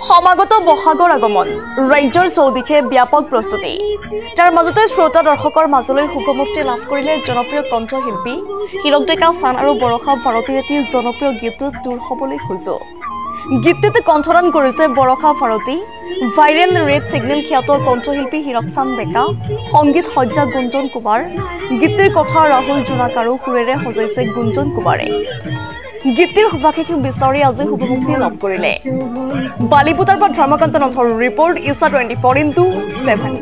সমাগত বহাগৰ আগমন ৰাজ্যৰ চৌদিশে ব্যাপক প্ৰস্তুতি তাৰ মাজতে শ্ৰোতা দৰ্শকৰ মাজলৈ শুভমুক্তি লাভ কৰিলে জনপ্ৰিয় কণ্ঠশিল্পী হীৰক ডেকা চান আৰু বৰষা ভাৰতীৰ এটি জনপ্ৰিয় গীত দূৰ হ'বলৈ খোজো গীতটিত কণ্ঠদান কৰিছে বৰষা ভাৰতী ভাইৰেল ৰেড সিগনেল খ্যাত কণ্ঠশিল্পী হীৰক চান ডেকা সংগীত সজ্জা গুঞ্জন কুমাৰ গীতটিৰ কথা ৰাহুল জোনাক আৰু সুৰেৰে সজাইছে গুঞ্জন কুমাৰে গীতটিৰ সুভাষিক বিচাৰি আজি শুভমুক্তি লাভ কৰিলে বালিপুতাৰ পৰা ধৰ্মকান্ত নাথৰ ৰিপৰ্ট ইছা 24/7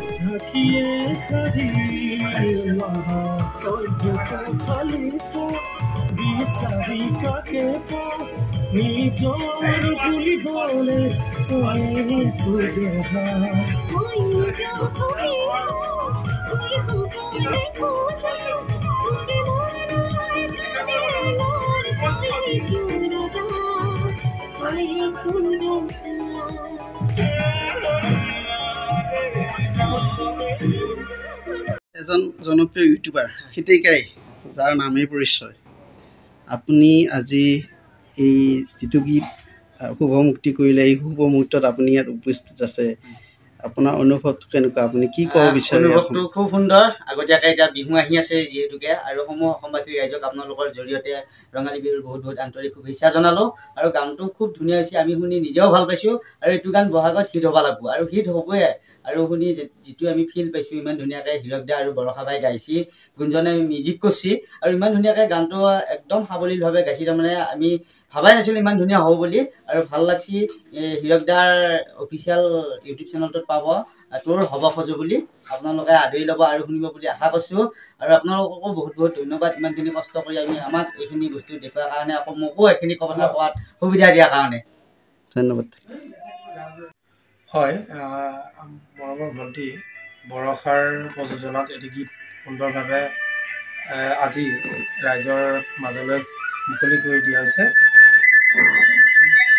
এজন জনপ্ৰিয় ইউটিউবাৰ হিতেকাই যাৰ নামেই পৰিচয় আপুনি আজি এই যিটো গীত শুভমুক্তি কৰিলে এই শুভ মুহূৰ্তত আপুনি ইয়াত উপস্থিত আছে আপোনাৰ অনুভৱটো কেনেকুৱা আপুনি কি ক'ব বিচাৰে অনুভৱটো খুব সুন্দৰ আগতীয়াকৈ এতিয়া বিহু আহি আছে যিহেতুকে আৰু সমূহ অসমবাসী ৰাইজক আপোনালোকৰ জৰিয়তে ৰঙালী বিহুৰ বহুত বহুত আন্তৰিক শুভেচ্ছা জনালোঁ আৰু গানটো খুব ধুনীয়া হৈছে আমি শুনি নিজেও ভাল পাইছোঁ আৰু এইটো গান বহাগত হিট হ'ব লাগিব আৰু হিট হ'বই আৰু শুনি যিটো আমি ফিল পাইছোঁ ইমান ধুনীয়াকৈ হীৰক দা আৰু বৰষা বাই গাইছি গুঞ্জনে মিউজিক কৰিছে আৰু ইমান ধুনীয়াকৈ গানটো একদম সাৱলীলভাৱে গাইছে তাৰমানে আমি ভাবাই নাছিলোঁ ইমান ধুনীয়া হ'ব বুলি আৰু ভাল লাগছি হীৰক দাৰ অফিচিয়েল ইউটিউব চেনেলটোত পাব তোৰ হ'ব খোজো বুলি আপোনালোকে আদৰি ল'ব আৰু শুনিব বুলি আশা কৰিছোঁ আৰু আপোনালোককো বহুত বহুত ধন্যবাদ ইমানখিনি কষ্ট কৰি আমি আমাক এইখিনি বস্তু দেখুৱাৰ কাৰণে আকৌ মোকো এইখিনি কথা কোৱাত সুবিধা দিয়াৰ কাৰণে ধন্যবাদ হয় মৰমৰ ভণ্টি বৰষাৰ প্ৰযোজনাত এটি গীত সুন্দৰভাৱে আজি ৰাইজৰ মাজলৈ মুকলি কৰি দিয়া হৈছে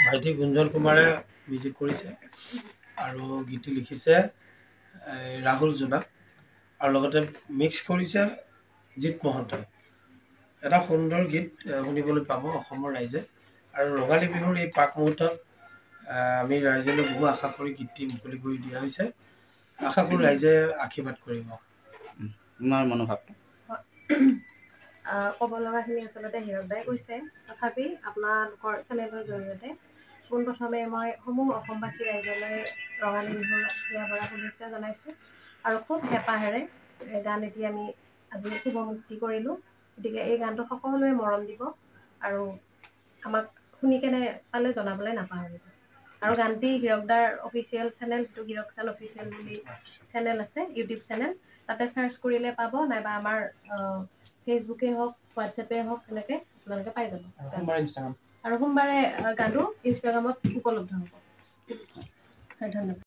ভাইটি গুঞ্জন কুমাৰে মিউজিক কৰিছে আৰু গীতটি লিখিছে ৰাহুল জোনাক আৰু লগতে মিক্স কৰিছে জিৎ মহন্তই এটা সুন্দৰ গীত শুনিবলৈ পাব অসমৰ ৰাইজে আৰু ৰঙালী বিহুৰ এই প্ৰাক মুহূৰ্তত আমি ৰাইজলৈ বহু আশা কৰি গীতটি মুকলি কৰি দিয়া হৈছে আশা কৰোঁ ৰাইজে আশীৰ্বাদ কৰিব তোমাৰ মনোভাৱটো ক'ব লগাখিনি আচলতে হীৰক দাই কৈছে তথাপি আপোনালোকৰ চেনেলৰ জৰিয়তে পোনপ্ৰথমে মই সমূহ অসমবাসী ৰাইজলৈ ৰঙালী বিহুৰ ক্ৰিয়া কৰা শুভেচ্ছা জনাইছোঁ আৰু খুব হেঁপাহেৰে গান এটি আমি আজি শুভমুক্তি কৰিলোঁ গতিকে এই গানটো সকলোৱে মৰম দিব আৰু আমাক শুনি কেনে পালে জনাবলৈ নাপাহৰিব আৰু গানটি হীৰক দাৰ অফিচিয়েল চেনেল যিটো হীৰক চান অফিচিয়েল বুলি চেনেল আছে ইউটিউব চেনেল তাতে চাৰ্চ কৰিলে পাব নাইবা আমাৰ ফেচবুকে হওক হোৱাটছএপে হওক এনেকৈ আপোনালোকে পাই যাব আৰু সোমবাৰে গানটো ইনষ্টাগ্ৰামত উপলব্ধ হ'ব ধন্যবাদ